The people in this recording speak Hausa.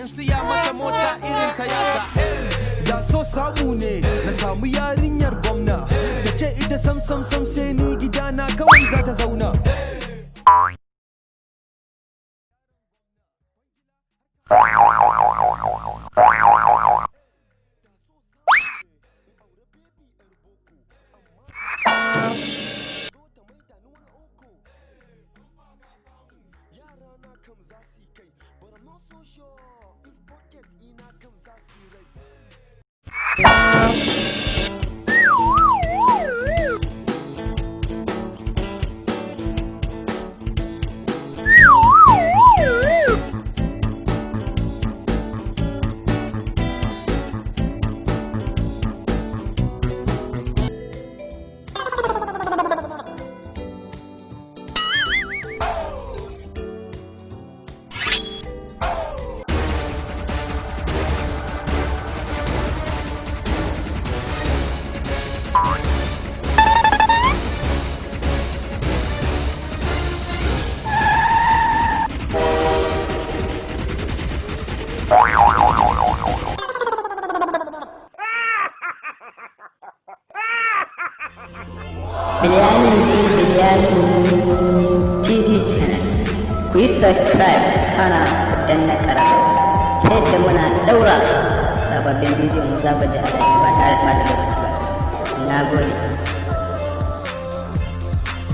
siya mata mota irin Toyota. Da so samu ne na samu yarinyar gwamna, ta ce ita sam sai ni gidana kawai za ta zauna. TV channel, ku yi subscribe kana ku danna ƙararrawa ta yadda muna ɗaura sababbin bidiyon za ku ji a ba tare da ɓata lokaci ba. Na gode.